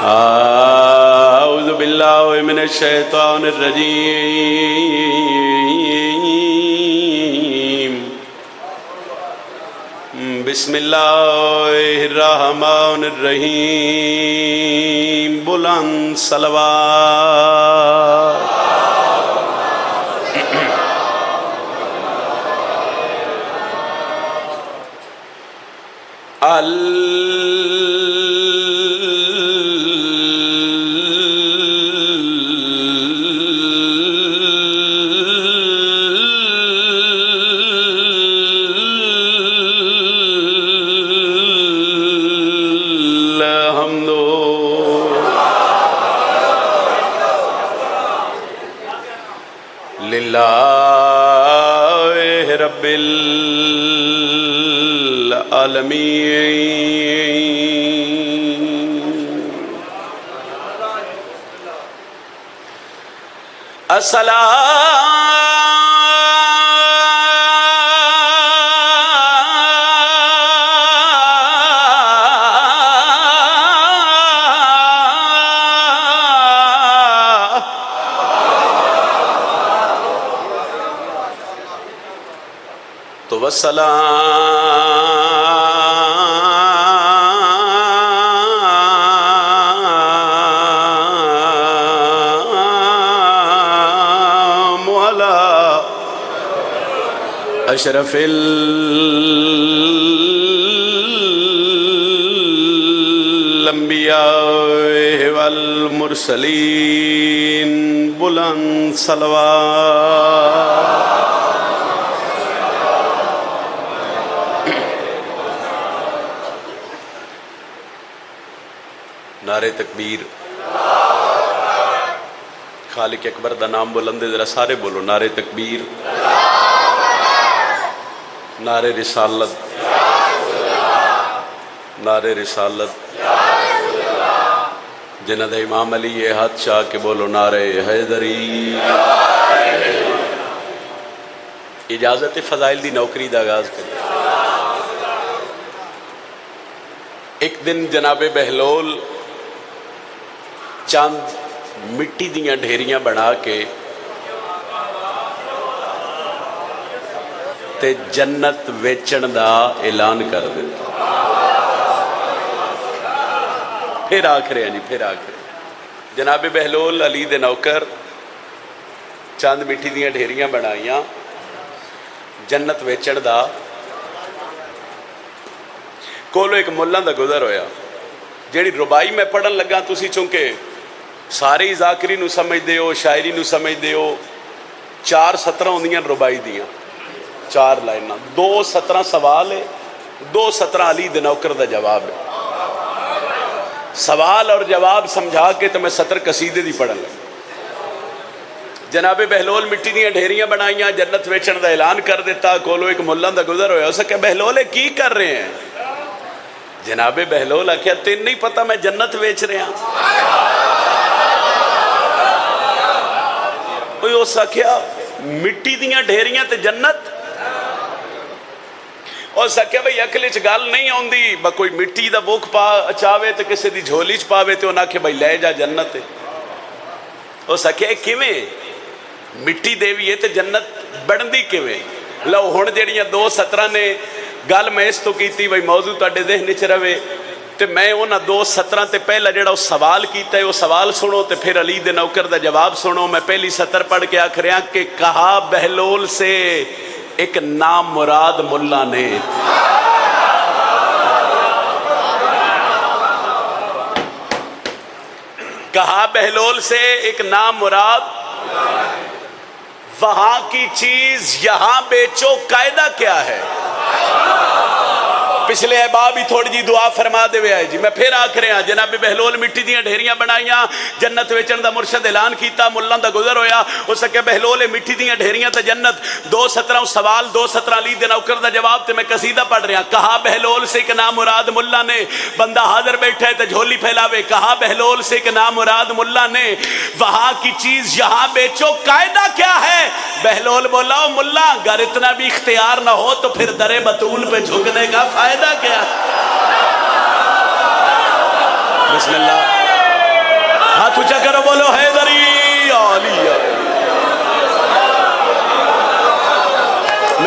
اعوذ باللہ من الشیطان الرجیم بسم اللہ الرحمن الرحیم بلند صلوات للہ رب العالمین والسلام علی اشرف الانبیاء والمرسلین بلند صلوات نعرہ تکبیر خالق اکبر دا نام بلند ذرا سارے بولو نعرہ تکبیر نعرہ رسالت نعرہ رسالت جنہ دا امام علی یہ ہاتھ چاہ کے بولو نعرہ حیدری اجازت فضائل دی نوکری دا آغاز کریں ایک دن جناب بہلول چاند مٹی دیاں ڈھیریاں بنا کے تے جنت ویچن دا اعلان کر دیتا پھر آخرے ہیں جی پھر آخرے جناب بہلول علی دے نوکر چاند مٹی دیاں ڈھیریاں بنائیاں جنت ویچن دا کولو ایک ملان دا گزر ہویا جیڑی ربائی میں پڑھن لگا تسی چونکہ سارے ہی ذاکری نو سمجھ دے ہو شاعری نو سمجھ دے ہو 4 سطرہ ہوندیاں ربائی دیاں 4 لائنہ 2 سطرہ سوال ہے 2 سطرہ علی دے نوکر دا جواب ہے سوال اور جواب سمجھا کے تو میں سطر قصیدے دی پڑھن لگا جناب بہلول مٹی دیاں ڈھیریاں بنائیاں جنت ویچن دا اعلان کر دیتا کولو ایک ملان دا گزر ہویا اسے کہ بہلولے کی کر رہے ہیں جناب بہلول آکھیا تین نہیں پتا میں جنت ویچ رہے ہیں کوئی اس آکھیا مٹی دیاں ڈھیریاں تے جنت اور سکھیا بھئی اکلیچ گال نہیں ہوندی با کوئی مٹی دا بوک پا چاہوے تے کسے دی جھولیچ پاوے تے انہاں کہ بھئی لے جا جنت ہے اور سکھیا کیویں مٹی دیوی ہے تے جنت بڑھندی کیویں لو ہن جڑیاں 2 سطرہ نے گل میں اس تو کیتی بھئی موضوع تاڑے ذہن چ رہے تے میں انہاں 2 سطرہ تے پہلا جڑا وہ سوال کیتا ہے وہ سوال سنو تے پھر علی دے نوکر دا جواب سنو میں پہلی سطر پڑھ کے آکھ رہا کہ کہا بہلول سے ایک نام مراد ملا نے کہا بہلول سے ایک نام مراد وہاں کی چیز یہاں بیچو قاعدہ کیا ہے پچھلے احباب ہی تھوڑی جی دعا فرما دے ہوئے آئے جی میں پھر آکھ رہے ہیں جناب بہلول مٹی دیاں ڈھیریاں بنائیاں جنت ویچن دا مرشد اعلان کیتا ملان دا گزر ہویا ہو سکے بہلول مٹی دیاں ڈھیریاں تا جنت 2 سطرہ سوال 2 سطرہ علی دے نوکر دا جواب تے میں قصیدہ پڑھ رہا کہا بہلول سے ایک نام مراد ملا نے بندہ حاضر بیٹھا ہے تے جھولی پھیلاوے کہا بہلول سے ایک نام مراد ملا نے وہاں کی چیز یہاں بیچو قاعدہ کیا ہے بہلول بولا ملا اگر اتنا بھی اختیار نہ ہو تو پھر در بطول پہ جھکنے کا فائدہ کیا بسم اللہ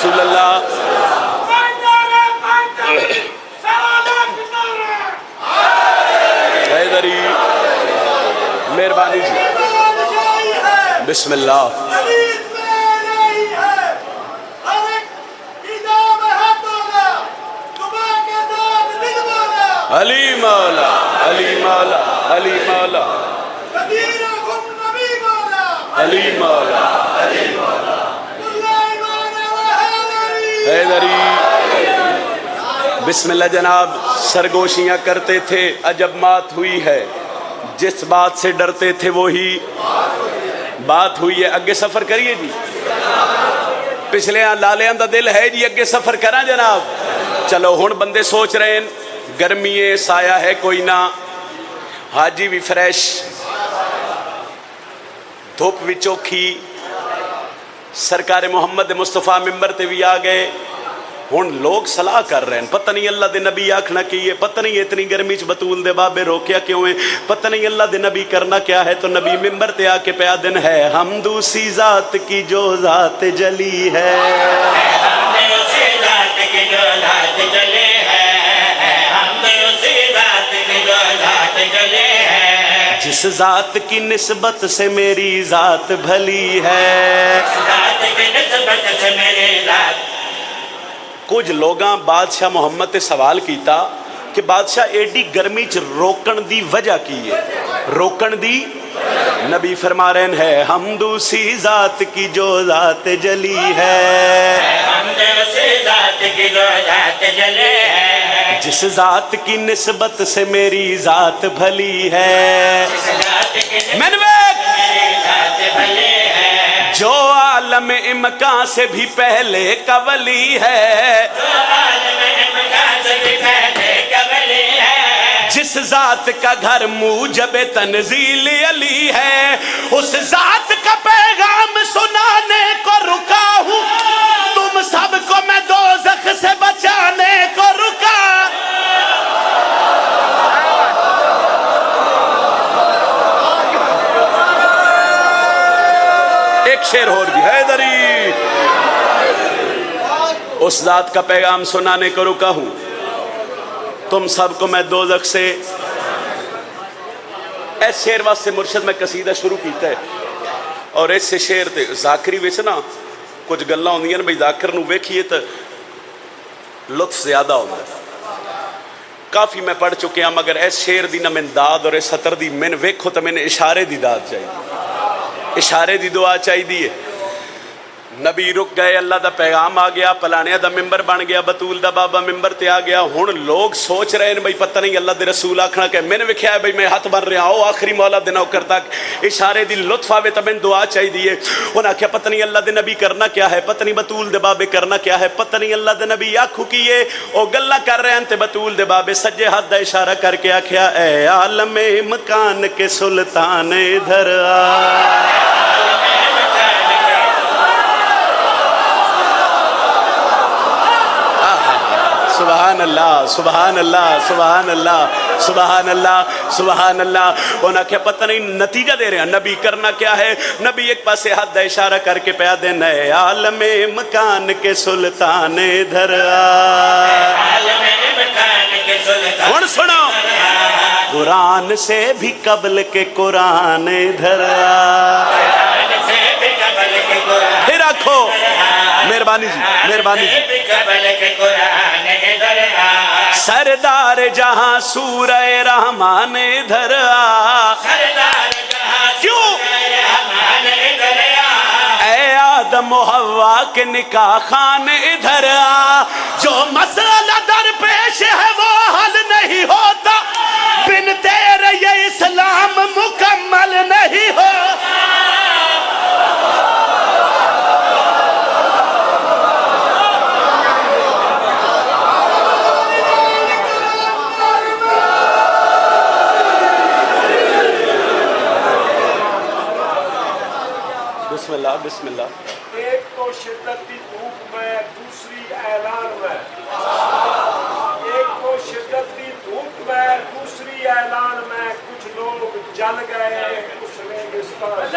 رسول اللہ. حیدری مہربانی جی. بسم اللہ. علی مولا علی مولا علی مولا علی مولا حیدری. بسم اللہ جناب. سرگوشیاں کرتے تھے عجب بات ہوئی ہے، جس بات سے ڈرتے تھے وہی بات ہوئی ہے. اگے سفر کریے جی. پچھلے لالیاں دا دل ہے جی اگے سفر کراں جناب. چلو ہن بندے سوچ رہے ہیں گرمی ہے سایہ ہے کوئی نہ، حاجی بھی فریش، دھوپ بھی چوکھی، سرکار محمد مصطفیٰ ممبر تے بھی آ گئے. ہن لوگ صلاح کر رہے ہیں پتہ نہیں اللہ دے نبی آکھنا کی ہے، پتہ نہیں اتنی گرمی چ بطول دے بابے روکیا کیوں ہے، پتہ نہیں اللہ دے نبی کرنا کیا ہے. تو نبی ممبر تے آ کے پیا دن ہے حمد اسی ذات کی جو ذات جلی ہے، حمد اسی ذات کی جو ذات جلی ہے، حمد اسی ذات کی جو ذات جلی ہے، جس ذات کی نسبت سے میری ذات بھلی ہے. جس ذات کی نسبت سے میری ذات. کچھ لوگاں بادشاہ محمد تے سوال کیتا کہ بادشاہ ایڈی گرمی چ روکن دی وجہ کی ہے، روکن دی. نبی فرما رہے ہیں حمد اسی ذات کی جو ذات جلی ہے، حمد اسی ذات کی جو ذات جلی ہے، جس ذات کی نسبت سے میری ذات بھلی ہے. جس ذات کی نسبت میں نے سے میری ذات بھلی ہے، جو عالم امکان سے بھی پہلے کا ولی ہے، جو عالم امکان سے بھی پہلے کا ولی ہے، جس ذات کا گھر موجب تنزیل علی ہے، اس ذات کا پیغام سنانے کو رکا ہوں، تم سب کو میں دوزخ سے بچانے کو رکا. ایک شعر اور بھی حیدری. اس ذات کا پیغام سنانے کو رکا ہوں، تم سب کو میں دوزخ سے. اس شعر واسطے مرشد میں قصیدہ شروع کیتا ہے اور اس سے شعر تے ذاکری وچ نا کچھ گلاں ہوندیاں نے بھئی ذاکر نو ویکھیے تے لطف زیادہ ہوندا ہے. کافی میں پڑھ چکے ہیں مگر اس شعر دی نہ من داد اور اس سطر دی من ویکھو تے میں نے اشارے دی داد چاہیے، اشارے دی دعا چاہی دی ہے. نبی رک گئے، اللہ دا پیغام آ گیا، پلانیا دا ممبر بن گیا، بطول دا بابا ممبر تے آ گیا. ہن لوگ سوچ رہے ہیں بھئی پتہ نہیں اللہ دے رسول آکھنا کہ میں نے وکھیا ہے بھئی میں ہاتھ بن رہا ہوں آخری مولا دے نوکر تک اشارے دی لطف آوے تے میں دعا چاہی دی ہے. انہاں کہا پتہ نہیں اللہ دے نبی کرنا کیا ہے، پتہ نہیں بطول دے بابے کرنا کیا ہے، پتہ نہیں اللہ دے نبی آکھو کیے. او گلا کر رہے ہیں تے بطول دے بابے سجے ہاتھ دا اشارہ کر کے آکھیا اے عالم مکان کے سلطان ادھر آ. سبحان اللہ سبحان اللہ سبحان اللہ سبحان اللہ سبحان اللہ. انہاں کہ پتہ نہیں نتیجہ دے رہے ہیں نبی کرنا کیا ہے. نبی ایک پاسے ہاتھ دا اشارہ کر کے پیا دینا ہے عالم مکان کے سلطان ادھر آ. عالم امکان کے سلطان. ہن سنو قرآن سے بھی قبل کے قرآن ادھر آ. قرآن سے بھی قبل کے قرآن. پھر رکھو مہربانی جی مہربانی جی. بھی قبل کے قرآن ادھر آ. سردار جہاں سورہ رحمان ادھر آ. سردار جہاں کیوں رحمان ادھر آ. اے آدم و حوا کے نکاح خان ادھر آ. جو مسئلہ درپیش ہے وہ حل نہیں ہوتا، بن تیرے یہ اسلام مکمل نہیں ہو. بسم اللہ بسم اللہ. ایک تو شدتی دھوپ میں، دوسری اعلان میں. ایک تو شدتی دھوپ میں، دوسری اعلان میں. کچھ لوگ جل گئے، کچھ ریگستان.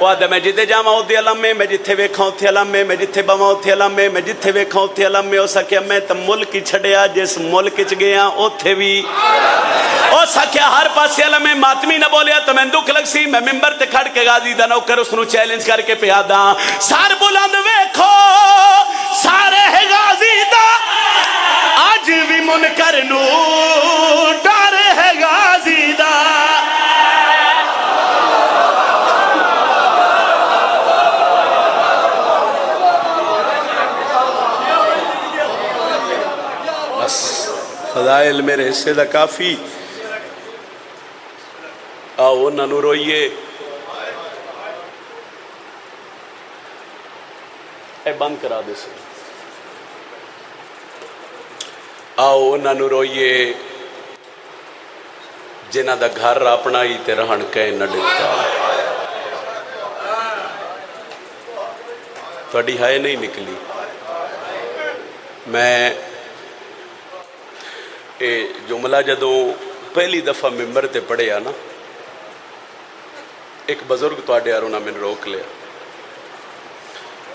وہ آدھا میں جدے جاواں اودے علامے، میں جتھے ویکھاں اوتھے علامے، میں جتھے بواں اوتھے علامے، میں جتھے ویکھاں اوتھے علامے. اس آکھیا میں تے ملک ہی چھڈیا جس ملک چ گیا اوتھے بھی. اس آکھیا ہر پاسے علامے. ماتمی نہ بولیا تو میں دکھ لگ سی. میں ممبر تے کھڑ کے غازی دا نوکر اس نو چیلنج کر کے پیا داں سار بلند ویکھو سارے ہے غازی دا اج بھی منکر نو ڈر ہے غازی دا. بس فضائل میرے حصے دا کافی. آؤ انہاں نو روئیے. اے بند کرا دے سے. آؤ انہاں نو روئیے جنہ دا گھر اپنا ہی تے رہن کہیں نہ ڈٹا. تھوڑی ہائے نہیں نکلی. میں اے جملہ جدوں پہلی دفعہ ممبر تے پڑھیا نا ایک بزرگ تواڈے یار انہاں میں روک لیا.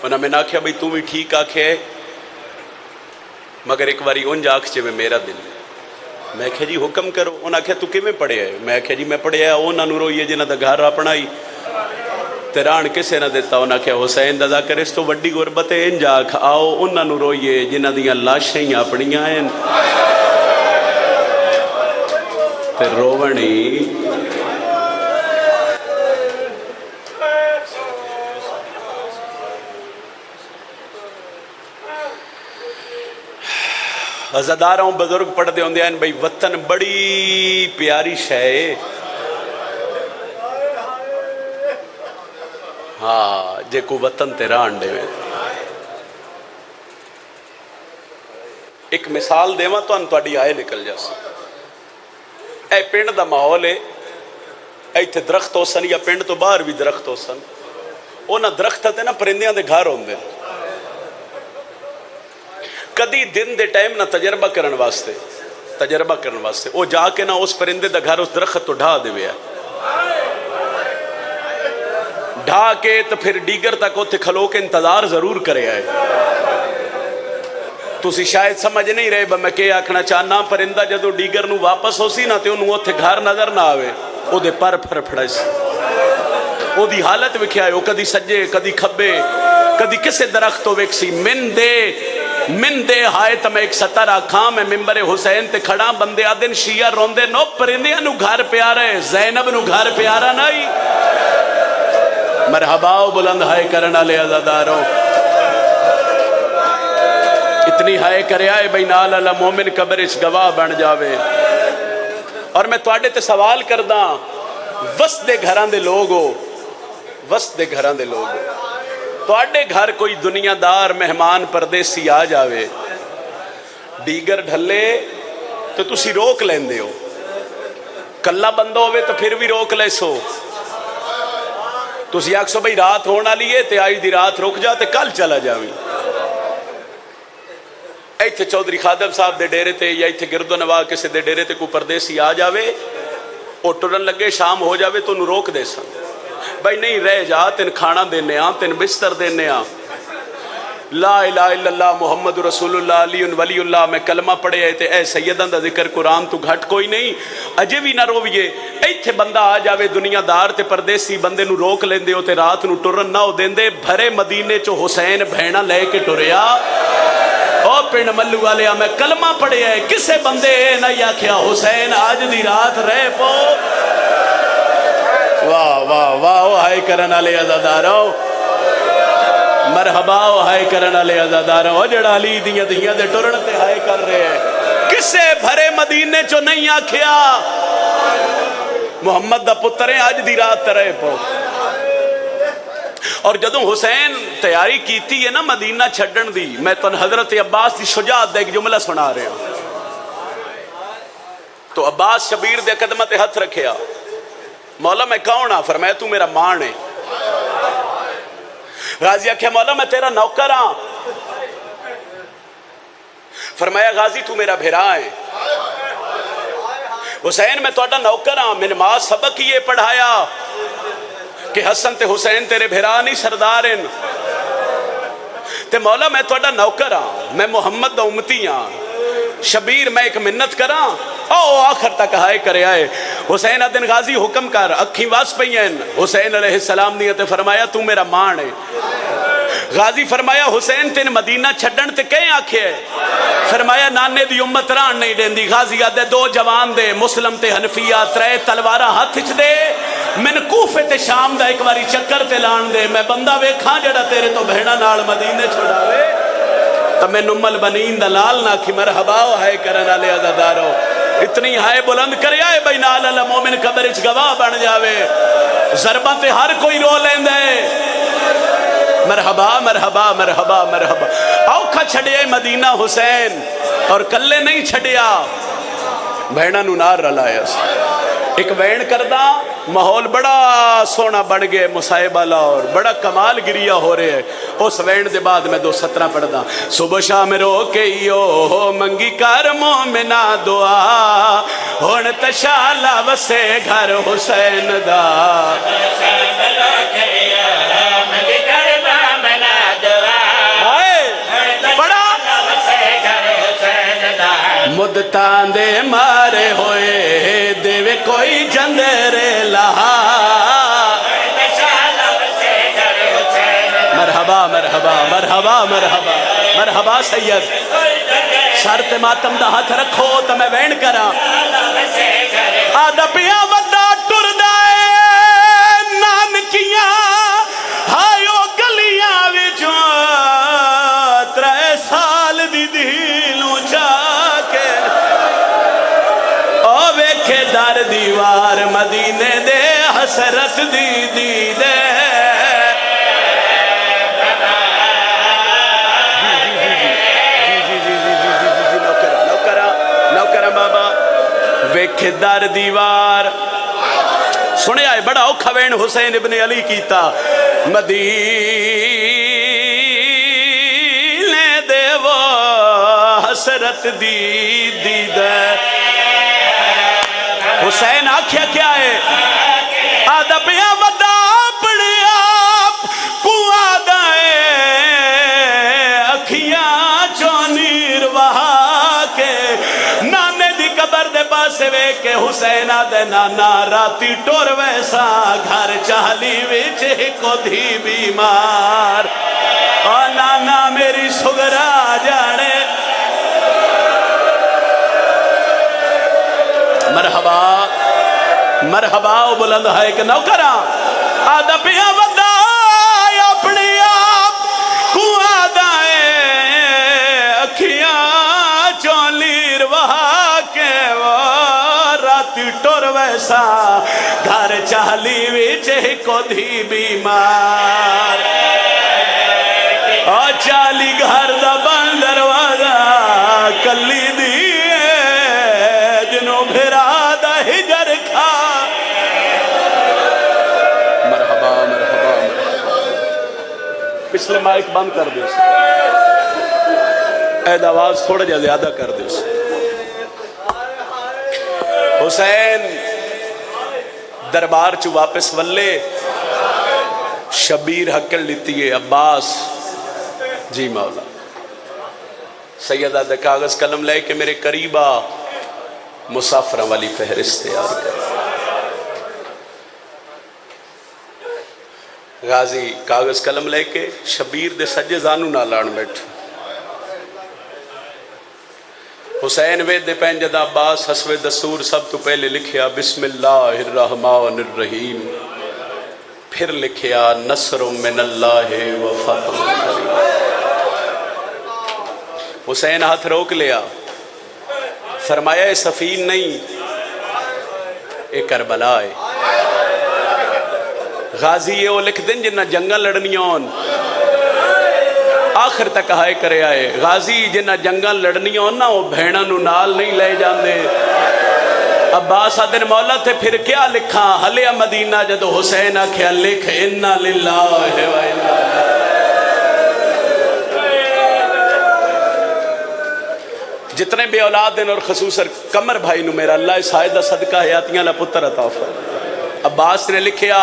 انہاں میں آکھیا بھئی تو بھی ٹھیک آکھے مگر ایک باری انج آکھ چے میں میرا دل. میں کہا جی حکم کرو. انہاں کہا تو کیویں پڑھیا ہے؟ میں کہا جی میں پڑھیا انہاں نو روئیے جنہاں دا گھر اپنا ہی تے رہن کسے نہ دیتا. انہاں کہا حسین دا ذکر اس تو وڈی غربت ہے. انج آکھ آؤ انہاں نو روئیے جنہاں دیاں لاشیں ہی اپنیاں ہیں تے روونی. عزاداراں بزرگ پڑھ دے ہوندے ہیں بھئی وطن بڑی پیاری شے ہے. ہاں جے کو وطن تے رہن دے. ایک مثال دیواں تانوں تہاڈی آئے نکل جاسی. اے پنڈ دا ماحول ہے. ایتھے درخت ہوسن یا پنڈ تو باہر بھی درخت ہوسن. انہاں درختاں تے نا پرندیاں دے گھر ہوندے. کدی دن دے ٹائم نہ تجربہ کرن واسطے وہ جا کے نہ اس پرندے دا گھر اس درخت تو ڈھا دے ویا. ڈھا کے تو پھر ڈیگر تک اوتھے کھلو کے انتظار ضرور کرے آئے. تسی شاید سمجھ نہیں رہے میں کہ آکھنا چاہنا پرندہ جدو ڈیگر نو واپس ہو سی نا تے انہوں اوتھے گھر نظر نہ آوے. او دے پر پھر پھڑا سی. او دی حالت وکھیا ہے. او کدی سجے کدی کھبے کدی کسے درخت تو ویک سی. من دے ہائے تا میں ایک ستر آکھاں میں ممبر حسین تے کھڑا. بندے آدن شیعہ روندے نو پرندیاں نو گھر پیارا ہے زینب نو گھر پیارا نہیں. مرحبا بلند ہائے کرنا لے عزادارو. اتنی ہائے کرے آئے بھئی نال اللہ مومن قبر اس گواہ بن جاوے. اور میں تواڈے تے سوال کرداں وسط دے گھراں دے لوگو تواڈے گھر کوئی دنیا دار مہمان پردیسی آ جاوے ڈیگر ڈھلے تو تسی روک لیندے ہو. کلا بندہ ہوئے تو پھر بھی روک لے سو. تسی آکھ سو بھئی رات ہونا لیے تے آئی دی رات رک جا تے کل چلا جاویں. ایتھے چودھری خادم صاحب دے ڈیرے تے یا ایتھے گرد و نواز کسے دے ڈیرے تے کو پردیسی آ جاوے او ٹرن لگے شام ہو جاوے تو انہوں روک دے سن. بھائی نہیں رہ جا تین کھانا دینے آن تین بستر دینے آن. لا الہ الا اللہ محمد رسول اللہ علی ولی اللہ میں کلمہ پڑھے آئے تے اے سیدان دا ذکر قرآن تو گھٹ کوئی نہیں. اجے بھی نہ رویے. ایتھے بندہ آ جاوے دنیا دار تے پردیسی بندے نو روک لیندے ہو تے رات نو ٹرن نہ ہو دیندے. بھرے مدینے چو حسین بہنہ لے کے ٹریا او پنڈ ملو والے میں کلمہ پڑھے آئے کسے بندے نہ یا کیا حسین آج دی رات رہ پو. واہ واہ واہ ہائے کرنا لے عزادارو. مرحبا ہائے کرنا لے عزادارو. جڑا علی دیاں دے ٹرن تے ہائے کر رہے ہیں. کسے بھرے مدینے چو نہیں آکھیا محمد دا پتریں آج دی رات رہ پو. اور جدوں حسین تیاری کیتی ہے نا مدینہ چھڑن دی میں تو حضرت عباس دی شجاعت دا ایک جملہ سنا رہے ہوں. تو عباس شبیر دے قدمہ تے ہتھ رکھیا. مولا میں کون ہاں؟ فرمایا تو میرا مان ہے. غازی آکھیا مولا میں تیرا نوکر ہاں. فرمایا غازی تو میرا بھیرا ہے. حسین میں تہاڈا نوکر ہاں. میں نماز سبق یہ پڑھایا کہ حسن تے حسین تیرے بھرا نہیں سردار ہیں تے مولا میں تھوڑا نوکر ہاں میں محمد دا امتی ہاں شبیر میں ایک منت کراں او آخر تک ہائے کرے آئے حسین دن غازی حکم کر اکھیں واس پئین حسین علیہ السلام نے تے فرمایا تو میرا مان ہے غازی فرمایا حسین تین مدینہ چھڑن تے کہیں آکھے ہے فرمایا نانے دی امت ران نہیں دین دی غازی آدھے دو جوان دے مسلم تے حنفیہ ترے تلوارہ ہاتھ چ دے من کوفے تے شام دا ایک باری چکر تے لان دے میں بندہ ویکھاں جڑا تیرے تو بہنا نال مدینے چھڑاوے تو میں نمل بنین دا لال نہ کی مرحبا ہے کرن والے عزادارو اتنی ہائے بلند کرے آئے بھائی نال اللہ مومن قبر اچ گواہ بن جاوے ضرباں تے ہر کوئی رو لیندے مرحبا مرحبا مرحبا مرحبا اوکھا چھڑیا مدینہ حسین اور کلے نہیں چھڑیا بہنہ نو نار رلایا ایک وین کردہ ماحول بڑا سونا بڑھ گئے مصائبہ لاؤر بڑا کمال گریہ ہو رہے ہیں اس وین دے بعد میں 2:17 پڑھ دا صبح شام رو کے یو منگی کر مومنہ دعا ہون تشالا وسے گھر حسین دا مدتاں دے مارے ہوئے دیوے کوئی جندرے لہا مرحبا مرحبا مرحبا مرحبا مرحبا سید شرط ماتم دا ہاتھ رکھو تو میں وین کرا آدھا پیا ودا ٹر دائے نانکیاں ہائیو گلیاں وچوں 3 سال دی دھیلوں جا در دیوار مدینے دے حسرت دی دی دے نوکرہ بابا ویکھے در دیوار سنے آئے بڑا اوکھا وین حسین ابن علی کیتا مدینے دے وہ حسرت دی دی دے حسین آکھیا کیا ہے آدھا پیا ودا پڑی آپ کو آدھا اکھیاں چونیر وہاں کے نانے دی قبر دے پاسے وے کہ حسین آدھے نانا راتی ٹور ویسا گھر چالی وچ کو دھی بیمار اور نانا میری سگرا جانے مرحبا مرحبا بلند ہے کہ نوکرہ آدھا پیا ودا اپنی آپ کو آدھا اکھیاں چولیر وہاں کے وہ راتی ٹور ویسا گھر چالی وچ کو دھی بیمار اور چالی گھر دا بند دروازہ کلی دی جنوں بھرا دا ہجر کھا مرحبا مرحبا پچھلے مائک بند کر دے اید آواز تھوڑا جا زیادہ کر دے حسین دربار چو واپس ولے شبیر حکل لیتی ہے عباس جی مولا سیدہ دے کاغذ قلم لے کے میرے قریبہ مسافرہ والی فہرست تیار کر غازی کاغذ قلم لے کے شبیر دے سجے زانو نہ لان بیٹھ حسین وید دے پین جدہ عباس حسب دستور سب تو پہلے لکھیا بسم اللہ الرحمن الرحیم پھر لکھیا نصر من اللہ و فتح حسین ہاتھ روک لیا فرمایا اے سفین نہیں اے کربلا ہے غازی یہ وہ لکھ دیں جنہ جنگل لڑنیوں آخر تک ہائے کرے آئے غازی جنہ جنگل لڑنیوں نہ وہ بھیڑا نو نال نہیں لے جاندے عباس آدھن مولا تھے پھر کیا لکھا حلیہ مدینہ جدو حسین آکھیا لکھ انا للہ و انا جتنے بے اولاد ہیں اور خصوصاً کمر بھائی نو میرا اللہ سائدہ صدقہ حیاتیاں لپتر عطا فرمائے عباس نے لکھیا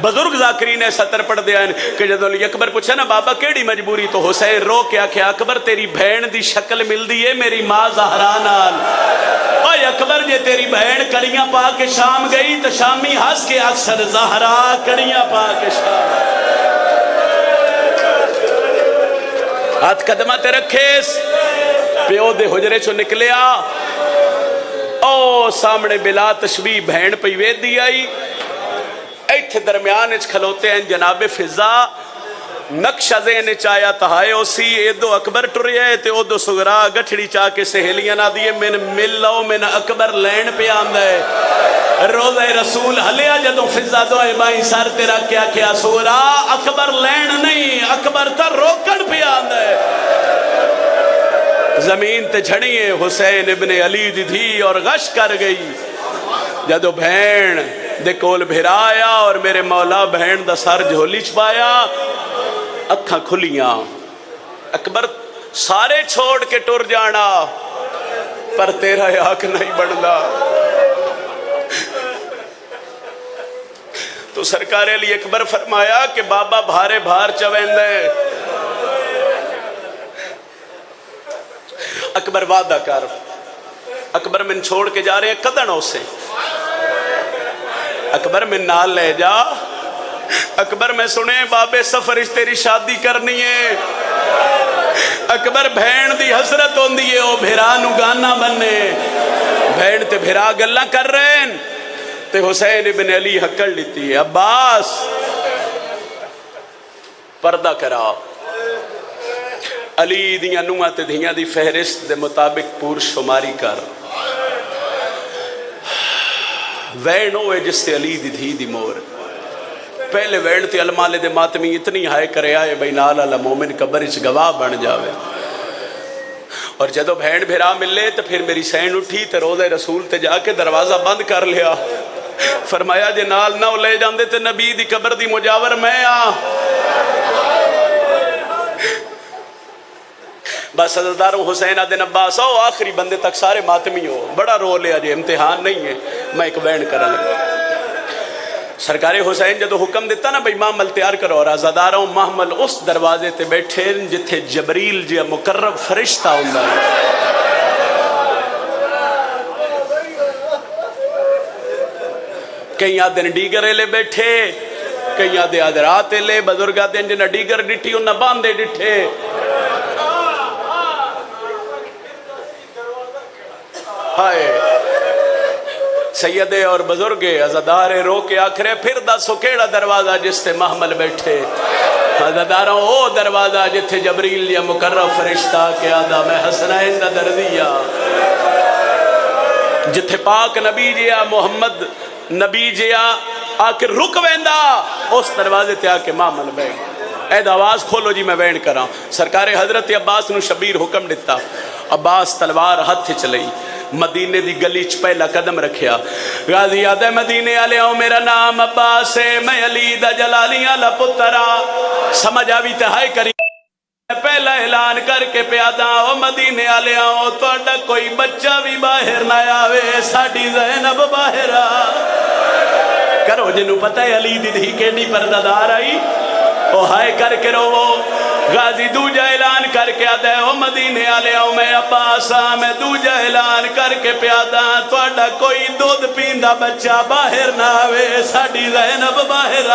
بزرگ ذاکرین سطر پڑھ دیا کہ جدو علی اکبر پوچھا نا بابا کیڑی مجبوری تو حسین رو کے آکھیا اکبر تیری بہن دی شکل مل دی ہے میری ماں زہرا نال اوے اکبر جے تیری بہن کڑیاں پا کے شام گئی تو شامی ہنس کے اکثر زہرا کڑیاں پا کے شام ہاتھ قدمہ تے رکھیس پیو دے حجرے چو نکلیا او سامنے بلا تشبیح بہن پہ ویدی آئی ایتھے درمیان اچ کھلوتے ہیں جناب فضا نقشہ ذہن چایا تہائے اسی ایدو اکبر ٹریا تے او دو سگرا گٹھڑی چاہ کے سہیلیاں نہ دیئے من مل لو من اکبر لین پہ آندہ ہے روزہ رسول حلیا جدو فضا دو اے بائی سار تیرا کیا کیا سگرا اکبر لین نہیں اکبر تا روکن پہ آندہ ہے زمین تے جھڑیے حسین ابن علی دی تھی اور غش کر گئی جدو بہن دے کول بھرایا اور میرے مولا بہن دا سر جھولی چھپایا اکھاں کھلیاں اکبر سارے چھوڑ کے ٹر جانا پر تیرا حق نہیں بڑھنا تو سرکار علی اکبر فرمایا کہ بابا بھارے بھار چویندے اکبر وعدہ کر اکبر من چھوڑ کے جا رہے ہیں کدنوں سے اکبر من نال لے جا اکبر میں سنے بابے سفر اس تیری شادی کرنی ہے اکبر بھین دی حسرت ہون دیئے او بھیرانو گانا بننے بھین تے بھیرا گلہ کر رہے ہیں تے حسین ابن علی حکڑ لیتی ہے عباس پردہ کرا علی دیاں نوہ تے دیاں دی فہرست دے مطابق پور شماری کر وین ہوئے جس سے علی دی دھی دی مور پہلے وین تے المالے دے ماتمی اتنی ہائے کرے آئے بھئی نال اللہ مومن قبر اچ گواہ بن جاوے اور جدو بھین بھیرا ملے تو پھر میری سین اٹھی تے روزہ رسول تے جا کے دروازہ بند کر لیا فرمایا جے نال نہ لے جاندے تے نبی دی قبر دی مجاور میں بس حضرداروں حسین آدن عباس آؤ آخری بندے تک سارے ماتمی ہو بڑا رو لیا جے امتحان نہیں ہے میں ایک وین کرنے لگا سرکار حسین جدو حکم دیتا نا بھئی محمل تیار کرو اور آزاداروں محمل اس دروازے تے بیٹھے جتھے جبریل جی مقرب فرشتہ ہوندہ ہے کئی آدھن ڈیگرے لے بیٹھے کئی آدھے آدھراتے لے بزرگ آدھن جنہ ڈیگر ڈٹھی انہ باندے ڈٹھے ہائے سیدے اور بزرگے عزدارے رو کے آکھرے پھر دا سکیڑا دروازہ جس تے محمل بیٹھے عزداروں او دروازہ جتھے جبریل یا مقرب فرشتہ کے آدھا میں حسنین دا دردیا جتھے پاک نبی جیا محمد نبی جیا آکے رک ویندا اس دروازے تے آکے محمل بیٹھ اے آواز کھولو جی میں وین کراں سرکار حضرت عباس نو شبیر حکم دیتا عباس تلوار ہتھ چلئی مدینے دی گلی چ پہلا قدم رکھیا غازی آدھے مدینے آلے آؤ میرا نام عباس ہے میں علی دا جلالیاں لپترا سمجھ آوی تہائی کری پہلا اعلان کر کے پیادا او مدینے آلے آؤ توڑا کوئی بچہ بھی باہر نہ آوے ساڑی زینب باہر کرو جنہوں پتہ ہے علی دی دھی کیڑی پردادار آئی او ہائے کر کے رو غازی دوجہ اعلان کر کے آدھے او مدینے آلے آؤ میں عباس میں دوجہ اعلان کر کے پیادا توڑا کوئی دودھ پیندہ بچہ باہر نہ آوے ساڑی زینب باہر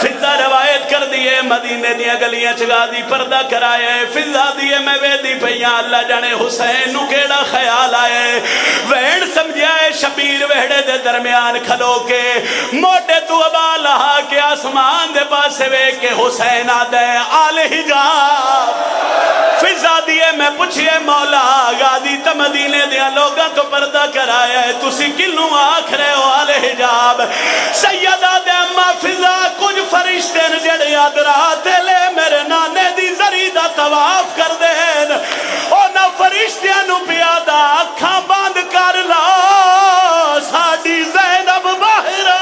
فضا روایت کر دیئے مدینے دیا گلیاں چغازی پردہ کرائے فضا دیئے میں ویدی پہیاں اللہ جانے حسین نو کیڑا خیال آئے وین سمجھائے شبیر وہڑے دے درمیان کھلو کے موٹے تو ابا لہا کے آسمان دے پاسے وے کے حسین آدھے آل حجاب فضا دیئے میں پوچھئے مولا غازی تا مدینے دیا لوگاں تو پردہ کرائے تسی کلوں آکھ رہے ہو آل حجاب سیدہ دے اما فضا کچھ فرشتے نے جڑے آدراتے لے میرے نانے دی زریدہ تواف کر دین او نا فرشتیاں نو پیادا اکھاں باندھ کر لا ساڑی زینب باہرہ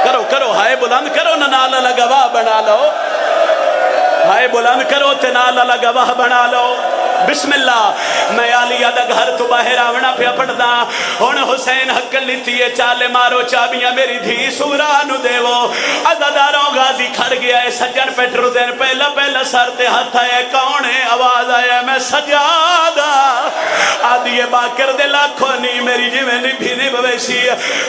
کرو کرو ہائے بلند کرو نالا لگواہ بنا لو ہائے بلند کرو تے نالا لگواہ بنا لو بسم اللہ میں آلیہ دا گھر تو باہر آونا پیا پڑھدا ہن حسین حق لیتی ہے چالے مارو چابیاں میری دھی سورا نو دیو عزاداروں غازی کھڑ گیا ہے سجن پیٹرو دین پہلا پہلا سر تے ہاتھ آیا کون ہے آواز آیا میں سجادہ آدھی باکر دے لاکھوں نہیں میری جی میں نہیں بھی نہیں بویسی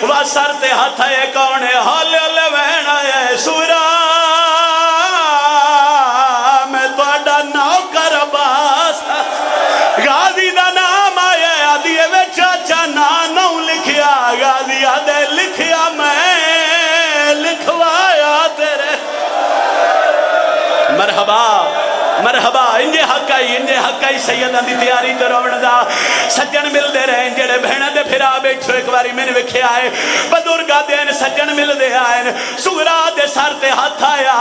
وہ سر تے ہاتھ آیا کون ہے ہالے ہالے وین آیا ہے سورا میں تو اڈا نوکر عباس غازی دا نام آیا ہے آدھی وے چاچا نانوں لکھیا غازی آدھے لکھیا میں لکھوایا تیرے مرحبا مرحبا انجے حق آئی سیدہ دی تیاری تو روڑ دا سجن مل دے رہے ہیں جڑے بہنہ دے پھرا بیٹھو ایک باری میں نے وکھے آئے بدرگا دین سجن مل دے آئے سورا دے سار تے ہاتھ آیا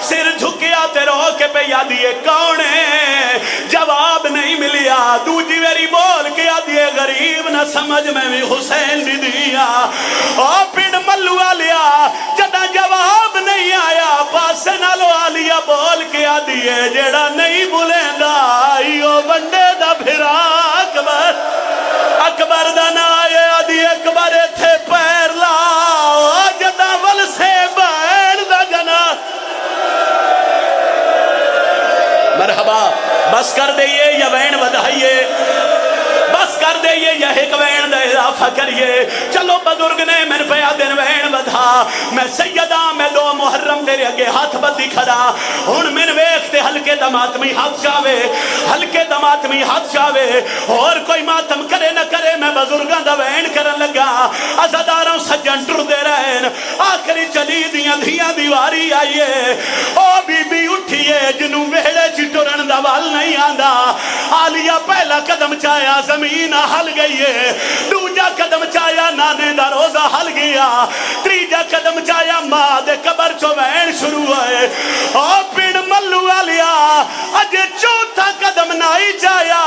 سر جھکیا تے رو کے پہ یادیے کون ہے جواب نہیں ملیا دوجی ویری بول کے یادیے غریب نہ سمجھ میں بھی حسین دی دیا او پڑ ملوا لیا جدا جواب نہیں آیا پاس نالو آلیا بول کے یادیے جڑا نہیں بولیں دا ایو بندے دا پھرا اکبر دا نا آئے آدھی اکبر تھے پیر لاؤ جدا ول سے بین دا جنا مرحبا بس کر دئیے یا وین ودھائیے بس کر دئیے یا ایک وین دا اضافہ کریے چلو بزرگ نے من پیا دن وین ودھا میں سیدہ میں دو محرم تیرے اگے ہاتھ بدی کھڑا ہون من ویکھتے ہلکے دماتمی ہاتھ جاوے ہلکے دماتمی ہاتھ جاوے اور کوئی ماتم کرے نہ کرے میں بزرگاں دا وین کرن لگا عزاداروں سجن ٹر دے رہن آخری چلی دیاں دھیاں دیواری آئیے او بی بی اٹھئیے جنوں ویڑے چٹورن دا وال نہیں آندہ آلیہ پہلا قدم چایا زمین ہل گئی ہے دوجا قدم چایا نانے دا روزہ ہل گیا تریجا قدم چایا ماں دے قبر چو وین شروع ہے او پڑ ملو آلیا اجے چوتھا قدم نائی چایا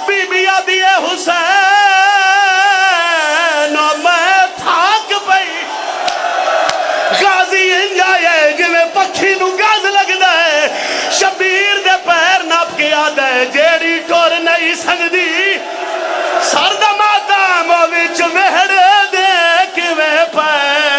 بی بی آدھیے حسین میں تھاک پئی غازی انجائے جویں پکھی نو گاز لگ دے شبیر دے پیر ناپ کے آدھے جیڑی ٹور نہیں سکدی سرد ماتا موچ مہر دیکھ میں پائے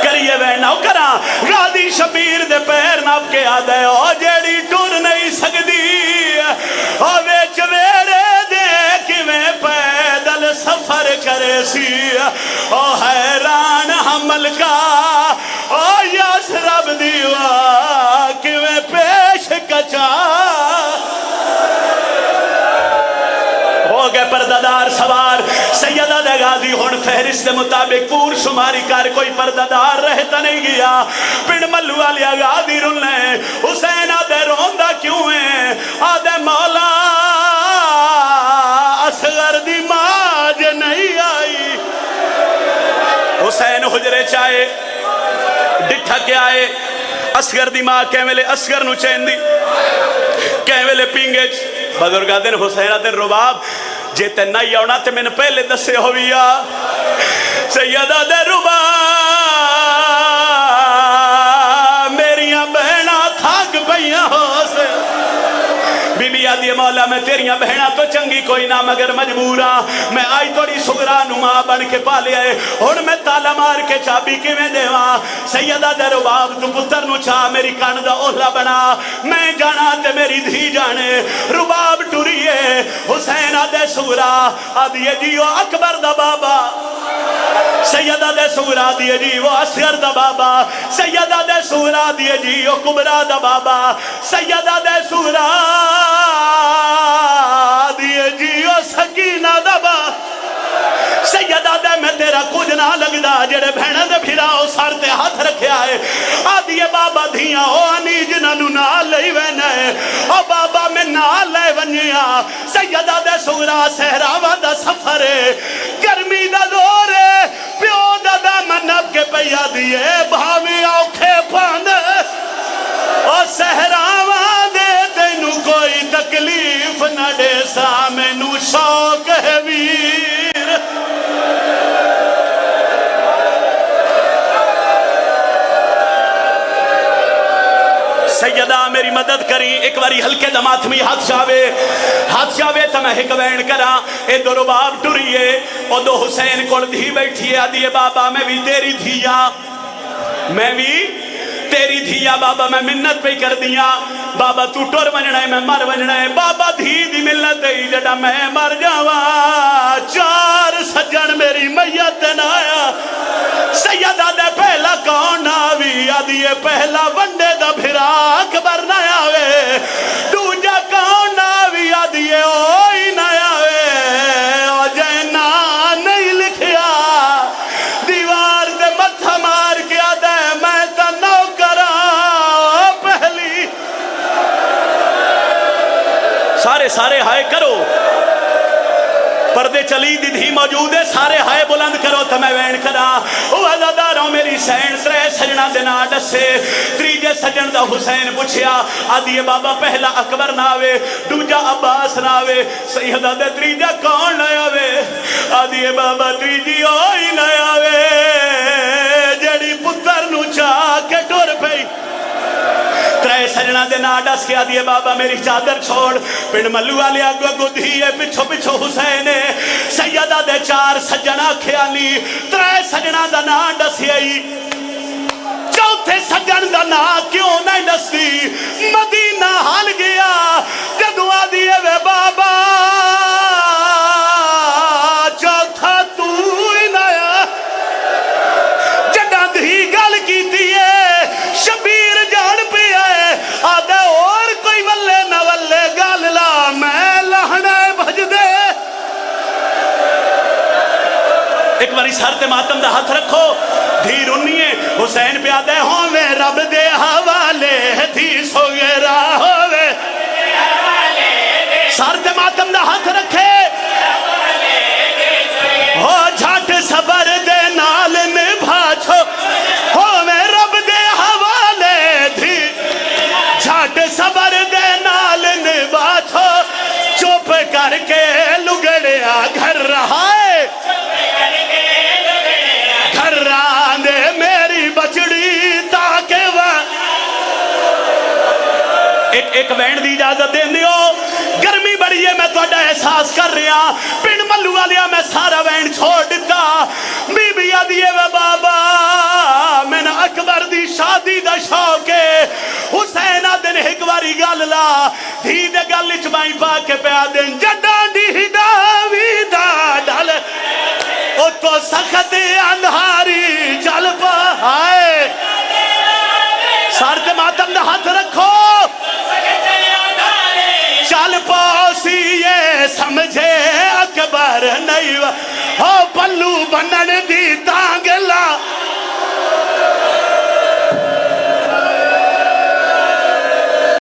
کریے وین ناؤ کرا غازی شبیر دے پیر ناپ کے آدھے او جیڑی ٹور نہیں سکدی او ویچ ویڑے دیکھ میں پیدل سفر کرے سی او حیران حمل کا او یاس رب دیوا کہ میں پیش کچا ہو گئے پردادار سوار سیدہ دے غازی ہون فہرست مطابق پور شماری کر کوئی پردادار رہتا نہیں گیا پڑ ملو آلیا غازی رلنے حسین آدھے روندہ کیوں ہے آدھے مولا اصغر دی ماج نہیں آئی حسین حجرے چاہے ڈٹھا کے آئے اصغر دی ماں کہیں ویلے اصغر نو چین دی کہیں ویلے پینگے بزرگا دن حسینہ دن رباب جیتے نہیں آونا تے میں نے پہلے دسے ہویا سیدہ دن رباب میریاں بہنہ تھاک پہیاں ہو سے بی بی آدھی مولا میں تیریاں بہنہ تو چنگی کوئی نہ مگر مجبورا میں آئی توڑی سگرا نما بن کے پالے آئے اور میں تالا مار کے چابی کی میں دیواں سیدہ دے رباب تو پتر نو چاہ میری کان دا اوہلا بنا میں جانا تے میری دھی جانے رباب ٹوریے حسین آدھے سگرا آدھیے جیو اکبر دا بابا سیدہ دے سگرا دیے جی وہ اصغر دا بابا سیدہ دے سگرا دیے جی وہ کبرا دا بابا سیدہ دے سگرا دیے جی وہ سکینہ دا بابا سیدہ دے میں تیرا کچھ نہ لگدا جڑے بہنہ دے پھراؤ سار تے ہاتھ رکھے آئے آدھیے بابا دھیاں او آنی جنہوں نہ لئی وینے او بابا میں نہ لئی ونیا سیدہ دے سگرا سہراوہ دا سفر گرمی دا دورے پیو دا منب کے پیا دیے بھاوی آوکھے پاندے او سہراوہ دے تینو کوئی تکلیف نہ دے سا میں نو شوق ہے ویر مدد کری ایک باری ہلکے دمات میں ہاتھ چاوے تو میں ایک وین کرا اے دو رباب ٹریے او دو حسین کو دھی بیٹھیے آدھیے بابا میں بھی تیری دھیا بابا میں منت پہ کر دیا بابا تو ٹور ونجنا ہے میں مر ونجنا ہے بابا دھی دی ملت ہے جڑا میں مر جاوا 4 سجن میری میت نہ آیا سیدہ دے پہلا کون آوی آدھیے پہلا ونڈے دا بھرا اکبر نہ آوے دوجا کون آوی آدھیے اوئی نہ آوے او جینا نہیں لکھیا دیوار دے متھا مار کے آدھے میں تا نو کرا پہلی سارے ہائے کرو پردے چلی دی دھی موجود ہے سارے ہائے بلند کرو تو میں وین کرا او عزاداروں میری سین 3 سجنہ دینا ڈسے 3 سجن دا حسین پوچھیا آدھیے بابا پہلا اکبر ناوے دوجا عباس ناوے سیدہ دے 3 کون ناوے آدھیے بابا 3 ہوئی ناوے جڑی پتر نو چاہ کے ٹور پئی 3 سجنہ دے ناڈس کے آدھیے بابا میری چادر چھوڑ پنڈ ملو والے آگو دھیے پچھو حسین سیدہ دے 4 سجنہ کھیالی 3 سجنہ دا ناڈس ہی 4تھے سجن دا نا کیوں نہیں ڈستی مدینہ حال گیا جدو آدھیے وے بابا چوتھا تو ہی نایا جڑا دھی گل کی دیئے شبیر جان پہ آئے آدھے اور کوئی ولے نہ ولے گال لا میں لہنے بھج دے ایک باری سارتے ماتم دا ہاتھ رکھو دھی رنیے حسین پہ آدھے ہوئے رب دے حوالے تھی سوگے راہوے سارتے ماتم دا ہاتھ رکھے ہو جھاٹ صبر دے نال نبھا چھو ہوئے رب دے حوالے تھی جھاٹ صبر دے نال نبھا چھو چوپ کر کے لگڑیا گھر رہا ہے گھر راندے میری بچڑی تاکہ وہ ایک وین دی اجازت دیں دیو گرمی بڑی ہے میں تو اڈا احساس کر رہا پنڈ ملو والیا میں سارا وین چھوڑ دیتا بی بی آدھیے وے بابا میں نے اکبر دی شادی دا شوکے حسین آدھن ایک باری گال لا دھی دے گل چمائی پا کے پہ آدھن جڈا دی داوی دا ڈال او تو سخت اندھاری چل پا آئے سارتے ماتم دا ہاتھ رکھو چل پاسی یہ سمجھے اکبر نہیں ہو پلو بنن دی تانگلا